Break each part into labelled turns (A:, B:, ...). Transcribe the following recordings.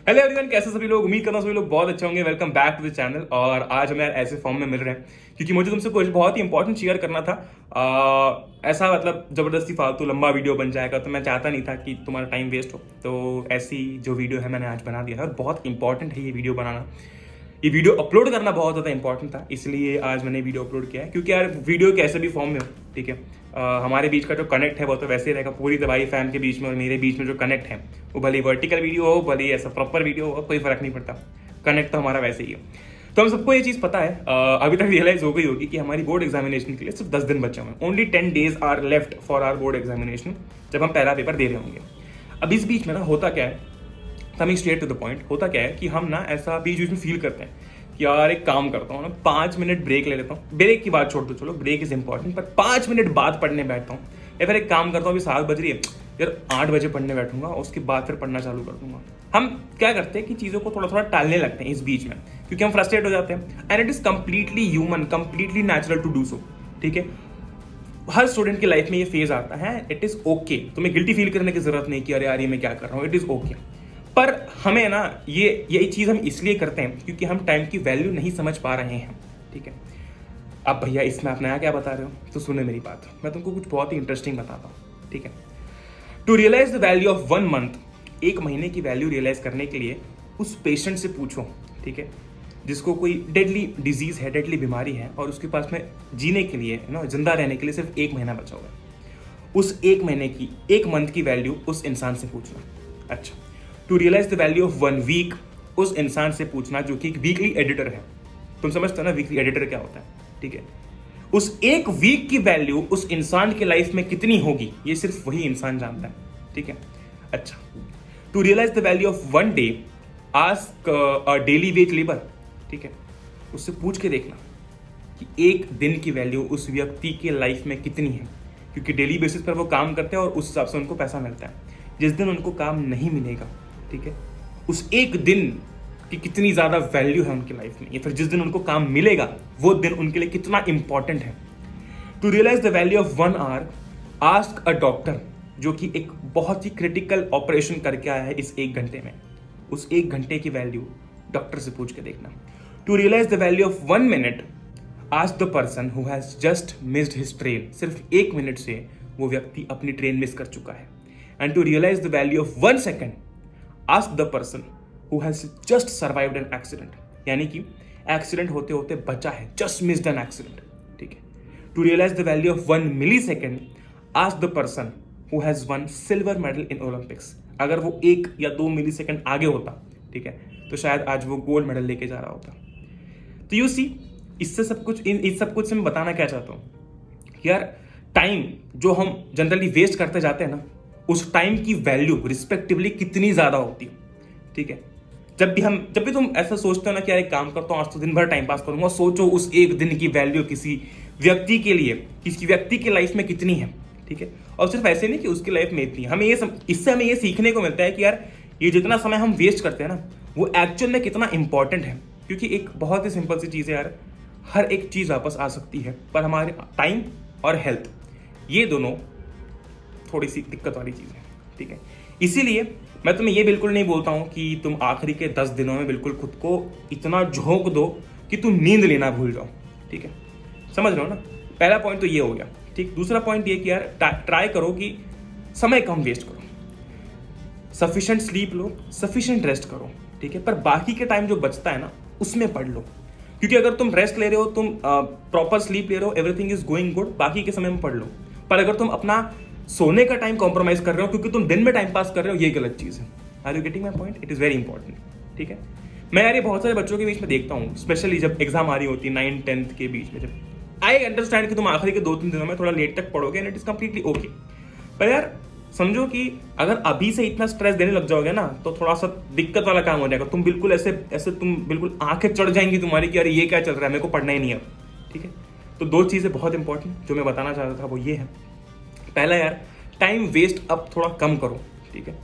A: Hello everyone, कैसे सभी लोग। उम्मीद करता हूं सभी लोग बहुत अच्छे होंगे। Welcome back to the channel. और आज हमें ऐसे फॉर्म में मिल रहे हैं क्योंकि मुझे तुमसे कुछ बहुत ही इंपॉर्टेंट शेयर करना था। ऐसा मतलब जबरदस्ती फालतू लंबा वीडियो बन जाएगा तो मैं चाहता नहीं था कि तुम्हारा टाइम वेस्ट हो। तो ऐसी जो वीडियो है मैंने आज बना दिया है और बहुत इंपॉर्टेंट है ये वीडियो बनाना। ये वीडियो अपलोड करना बहुत ज़्यादा इंपॉर्टेंट था, इसलिए आज मैंने वीडियो अपलोड किया है। क्योंकि यार वीडियो कैसे भी फॉर्म में हो, ठीक है, हमारे बीच का जो कनेक्ट है वो तो वैसे ही रहेगा। पूरी दवाई फैम के बीच में और मेरे बीच में जो कनेक्ट है वो भले वर्टिकल वीडियो हो, भले ऐसा प्रॉपर वीडियो हो, कोई फर्क नहीं पड़ता। कनेक्ट तो हमारा वैसे ही है। तो हम सबको ये चीज़ पता है, अभी तक रियलाइज हो गई होगी कि हमारी बोर्ड एग्जामिनेशन के लिए सिर्फ 10 दिन बचे हुए हैं। Only 10 days are left for our board examination, जब हम पहला पेपर दे रहे होंगे। अब इस बीच में ना होता क्या है, coming straight to the point, होता क्या है कि हम ना ऐसा बीच बीच में फील करते हैं कि यार एक काम करता हूँ ना, 5 मिनट ब्रेक ले लेता हूँ। ब्रेक की बात छोड़ दो, चलो ब्रेक इज इंपॉर्टेंट, पर 5 मिनट बाद पढ़ने बैठता हूँ। या फिर एक काम करता हूँ, अभी 7 बज रही है यार, 8 बजे पढ़ने बैठूंगा, उसके बाद फिर पढ़ना चालू कर दूंगा। हम क्या करते हैं कि चीज़ों को थोड़ा थोड़ा टालने लगते हैं इस बीच में, क्योंकि हम फ्रस्ट्रेट हो जाते हैं। And it is completely human, completely natural to do so, ठीक है। हर स्टूडेंट की लाइफ में ये फेज आता है। इट इज ओके, तुम्हें गिल्टी फील करने की जरूरत नहीं कि अरे यार ये मैं क्या कर रहा हूँ। It is okay. पर हमें ना यही चीज हम इसलिए करते हैं क्योंकि हम टाइम की वैल्यू नहीं समझ पा रहे हैं, ठीक है। अब भैया इसमें आप नया क्या बता रहे हो, तो सुने मेरी बात, मैं तुमको कुछ बहुत ही इंटरेस्टिंग बताता हूँ, ठीक है। To realise the value of 1 month, एक महीने की वैल्यू रियलाइज करने के लिए उस पेशेंट से पूछो, ठीक है, जिसको कोई डेडली डिजीज है, डेडली बीमारी है, और उसके पास में जीने के लिए ना, जिंदा रहने के लिए सिर्फ 1 महीना बचा हुआ है। उस 1 महीने की, 1 month की वैल्यू उस इंसान से पूछना। अच्छा, to realise the value of 1 week, उस इंसान से पूछना जो कि एक वीकली एडिटर है। तुम समझते हो ना वीकली एडिटर क्या होता है, ठीक है। उस 1 week की वैल्यू उस इंसान के लाइफ में कितनी होगी, ये सिर्फ वही इंसान जानता है, ठीक है। अच्छा, to realise the value of 1 day, ask a daily wage labour, ठीक है। उससे पूछ के देखना कि 1 दिन की वैल्यू उस व्यक्ति के लाइफ में कितनी है, क्योंकि डेली बेसिस पर वो काम करते हैं और उस हिसाब से उनको पैसा मिलता है। जिस दिन उनको काम नहीं मिलेगा, ठीक है, उस 1 दिन की कितनी ज़्यादा वैल्यू है उनकी लाइफ में, या फिर जिस दिन उनको काम मिलेगा वो दिन उनके लिए कितना इंपॉर्टेंट है। To realise the value of 1 hour, ask a doctor जो कि एक बहुत ही क्रिटिकल ऑपरेशन करके आया है इस 1 घंटे में, उस 1 घंटे की वैल्यू डॉक्टर से पूछ के देखना। To realise the value of 1 minute, ask the person who has just missed his train, सिर्फ 1 मिनट से वो व्यक्ति अपनी ट्रेन मिस कर चुका है। And to realise the value of 1 second, ask the person who has just survived an accident, यानी कि एक्सीडेंट होते होते बचा है, जस्ट मिस्ड एन एक्सीडेंट, ठीक है। To realise the value of 1 millisecond, ask the person who has won silver medal in Olympics. अगर वो 1 या 2 मिलीसेकंड आगे होता, ठीक है, तो शायद आज वो गोल्ड मेडल लेके जा रहा होता। तो यू सी, इससे सब कुछ इस सब कुछ से मैं बताना क्या चाहता हूँ, यार टाइम जो हम जनरली वेस्ट करते जाते हैं ना, उस टाइम की वैल्यू रिस्पेक्टिवली कितनी ज्यादा होती है, ठीक है। जब भी तुम ऐसा सोचते हो ना कि यार एक काम करता हूँ आज तो दिन भर टाइम पास करूंगा, सोचो उस 1 दिन की वैल्यू किसी व्यक्ति के लिए, किसी व्यक्ति की लाइफ में कितनी है, ठीक है। और सिर्फ ऐसे नहीं कि उसकी लाइफ में इतनी, इससे हमें ये सीखने को मिलता है कि यार ये जितना समय हम वेस्ट करते हैं ना, वो एक्चुअल में कितना इंपॉर्टेंट है। क्योंकि एक बहुत ही सिंपल सी चीज़ है यार, हर एक चीज़ वापस आ सकती है, पर हमारे टाइम और हेल्थ, ये दोनों थोड़ी सी दिक्कत वाली चीज़ है, ठीक है। इसीलिए मैं तुम्हें ये बिल्कुल नहीं बोलता हूँ कि तुम आखिरी के 10 दिनों में बिल्कुल खुद को इतना झोंक दो कि तुम नींद लेना भूल जाओ, ठीक है। समझ रहे हो ना, पहला पॉइंट तो ये हो गया, ठीक। दूसरा पॉइंट ये कि यार ट्राई करो कि समय कम वेस्ट करो, सफिशिएंट स्लीप लो, सफिशिएंट रेस्ट करो, ठीक है। पर बाकी के टाइम जो बचता है ना, उसमें पढ़ लो। क्योंकि अगर तुम रेस्ट ले रहे हो, तुम प्रॉपर स्लीप ले रहे हो, एवरीथिंग इज गोइंग गुड, बाकी के समय में पढ़ लो। पर अगर तुम अपना सोने का टाइम कॉम्प्रोमाइज कर रहे हो क्योंकि तुम दिन में टाइम पास कर रहे हो, ये गलत चीज़ है। Are you getting my point? It is very important, ठीक है। मैं यार ये बहुत सारे बच्चों के बीच में देखता हूँ, स्पेशली जब एग्जाम आ रही होती है 9th-10th के बीच में, जब आई अंडरस्टैंड कि तुम आखिरी के 2-3 दिनों में थोड़ा लेट तक पढ़ोगे and it is completely okay. पर यार समझो कि अगर अभी से इतना स्ट्रेस देने लग जाओगे ना, तो थोड़ा सा दिक्कत वाला काम हो जाएगा। तुम बिल्कुल ऐसे तुम बिल्कुल आंखें चढ़ जाएंगी तुम्हारी कि अरे ये क्या चल रहा है, मेरे को पढ़ना ही नहीं है, ठीक है। तो 2 चीज़ें बहुत इंपॉर्टेंट जो मैं बताना चाहता था वो ये है। पहला यार, टाइम वेस्ट अब थोड़ा कम करो, ठीक है।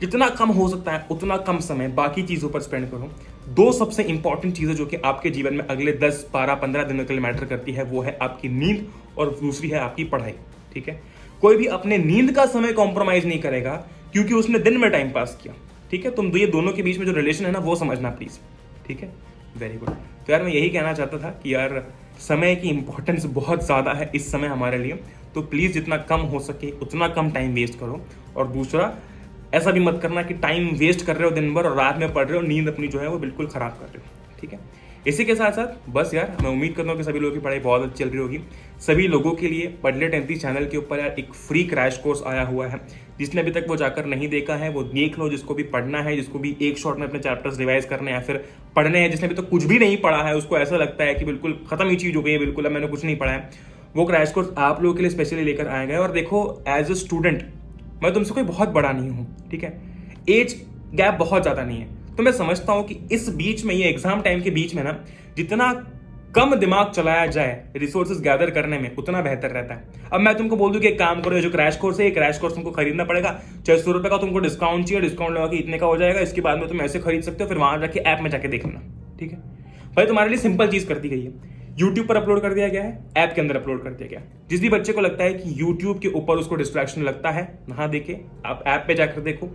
A: जितना कम हो सकता है उतना कम समय बाकी चीज़ों पर स्पेंड करो। 2 सबसे इंपॉर्टेंट चीज़ें जो कि आपके जीवन में अगले 10, 12, 15 दिनों के लिए मैटर करती है, वो है आपकी नींद और दूसरी है आपकी पढ़ाई, ठीक है। कोई भी अपने नींद का समय कॉम्प्रोमाइज नहीं करेगा क्योंकि उसने दिन में टाइम पास किया, ठीक है, तुम ये दोनों के बीच में जो रिलेशन है ना वो समझना प्लीज, ठीक है। Very good. तो यार मैं यही कहना चाहता था कि यार समय की इंपॉर्टेंस बहुत ज़्यादा है इस समय हमारे लिए, तो प्लीज़ जितना कम हो सके उतना कम टाइम वेस्ट करो। और दूसरा, ऐसा भी मत करना कि टाइम वेस्ट कर रहे हो दिन भर और रात में पढ़ रहे हो, नींद अपनी जो है वो बिल्कुल ख़राब कर रहे हो, ठीक है। इसी के साथ साथ बस यार मैं उम्मीद करता हूँ कि सभी लोगों की पढ़ाई बहुत अच्छी चल रही होगी। सभी लोगों के लिए पढ़ले 10th चैनल के ऊपर यार एक फ्री क्रैश कोर्स आया हुआ है, जिसने अभी तक वो जाकर नहीं देखा है वो देख लो। जिसको भी पढ़ना है, जिसको भी एक शॉट में अपने चैप्टर्स रिवाइज करने या फिर पढ़ने हैं, जिसने अभी तक कुछ भी नहीं पढ़ा है, उसको ऐसा लगता है कि बिल्कुल खत्म ही चीज़ हो गई है, बिल्कुल अब मैंने कुछ नहीं पढ़ा है, वो क्रैश कोर्स आप लोगों के लिए स्पेशली लेकर आए गए। और देखो एज अ स्टूडेंट मैं तुमसे कोई बहुत बड़ा नहीं हूँ, ठीक है, एज गैप बहुत ज़्यादा नहीं है, तो मैं समझता हूँ कि इस बीच में, ये एग्जाम टाइम के बीच में ना, जितना कम दिमाग चलाया जाए रिसोर्सेज गैदर करने में उतना बेहतर रहता है। अब मैं तुमको बोल दूं कि एक काम करो, जो क्रैश कोर्स है ये क्रैश कोर्स तुमको खरीदना पड़ेगा, 600 रुपए का तुमको डिस्काउंट चाहिए, डिस्काउंट लगा के इतने का हो जाएगा, इसके बाद में तुम ऐसे खरीद सकते हो, फिर वहां जाके ऐप में जाके देख लेना, ठीक है भाई। तुम्हारे लिए सिंपल चीज कर दी गई है, यूट्यूब पर अपलोड कर दिया गया है, ऐप के अंदर अपलोड कर दिया गया है। जिस भी बच्चे को लगता है कि यूट्यूब के ऊपर उसको डिस्ट्रैक्शन लगता है, ना देखे, आप ऐप पे जाकर देखो।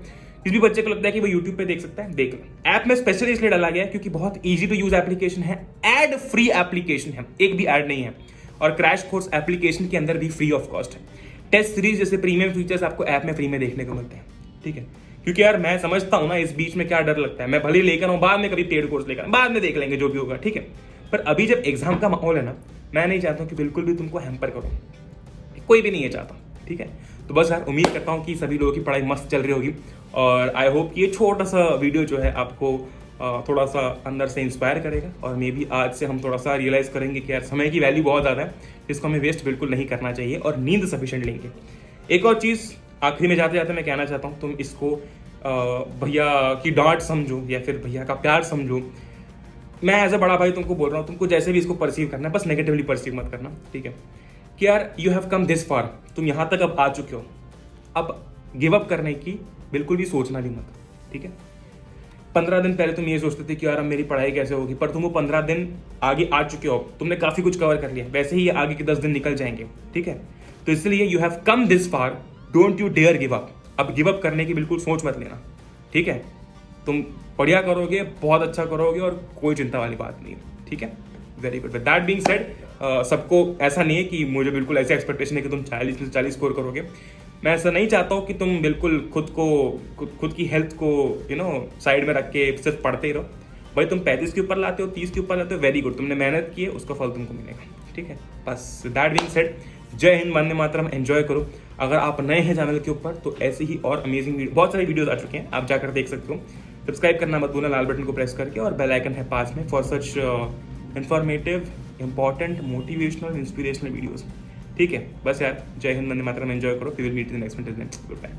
A: जिस भी बच्चे को लगता है कि वो यूट्यूब पे देख सकता है, देख लो। ऐप में स्पेशली इसलिए डाला गया है क्योंकि बहुत इजी टू यूज एप्लीकेशन है, एड फ्री एप्लीकेशन है, एक भी ऐड नहीं है, और क्रैश कोर्स एप्लीकेशन के अंदर भी फ्री ऑफ कॉस्ट है। टेस्ट सीरीज जैसे प्रीमियम फीचर्स आपको ऐप में फ्री में देखने को मिलते हैं, ठीक है। क्योंकि यार मैं समझता हूं ना इस बीच में क्या डर लगता है, मैं भले लेकर आऊं, बाद में कभी पेड कोर्स लेकर, बाद में देख लेंगे जो भी होगा, ठीक है। पर अभी जब एग्जाम का माहौल है ना, मैं नहीं चाहता हूं कि बिल्कुल भी तुमको हैम्पर करो, कोई भी नहीं है चाहता, ठीक है। तो बस यार उम्मीद करता हूँ कि सभी लोगों की पढ़ाई मस्त चल रही होगी, और आई होप कि ये छोटा सा वीडियो जो है आपको थोड़ा सा अंदर से इंस्पायर करेगा, और मे बी आज से हम थोड़ा सा रियलाइज करेंगे कि यार समय की वैल्यू बहुत ज़्यादा है, जिसको हमें वेस्ट बिल्कुल नहीं करना चाहिए, और नींद सफिशिएंट लेंगे। एक और चीज़ आखिरी में जाते जाते मैं कहना चाहता हूँ, तुम इसको भैया की डांट समझो या फिर भैया का प्यार समझो, मैं एज अ बड़ा भाई तुमको बोल रहा हूँ, तुमको जैसे भी इसको परसीव करना है, बस नेगेटिवली परसीव मत करना, ठीक है। कि यार यू हैव कम दिस फार, तुम यहाँ तक अब आ चुके हो, अब गिव अप करने की बिल्कुल भी सोचना भी मत, ठीक है। 15 दिन पहले तुम ये सोचते थे कि यार अब मेरी पढ़ाई कैसे होगी, पर तुम वो 15 दिन आगे आ चुके हो, तुमने काफी कुछ कवर कर लिया, वैसे ही आगे के 10 दिन निकल जाएंगे, ठीक है। तो इसलिए you have come this far, don't you dare give up. अब गिव अप करने की बिल्कुल सोच मत लेना, ठीक है। तुम बढ़िया करोगे, बहुत अच्छा करोगे, और कोई चिंता वाली बात नहीं है, ठीक है। Very good. With that being said, सबको ऐसा नहीं है कि मुझे बिल्कुल ऐसी एक्सपेक्टेशन है कि तुम 40 से 40 स्कोर करोगे। मैं ऐसा नहीं चाहता हूँ कि तुम बिल्कुल खुद की हेल्थ को साइड में रख के सिर्फ पढ़ते ही रहो। भाई तुम 35 के ऊपर लाते हो, 30 के ऊपर लाते हो, वेरी गुड, तुमने मेहनत की है, उसका फल तुमको मिलेगा, ठीक है। बस दैट बीइंग सेड, जय हिंद, वंदे मातरम, एंजॉय करो। अगर आप नए हैं चैनल के ऊपर तो ऐसे ही और अमेजिंग बहुत सारी वीडियोस आ चुके हैं, आप जाकर देख सकते हो। सब्सक्राइब करना मत भूलना, लाल बटन को प्रेस करके, और बेल आइकन है पास में for such informative, important, motivational, inspirational videos, ठीक है। बस यार जय हिंद, वंदे मातरम, एंजॉय करो। We will meet in the next video. Good bye.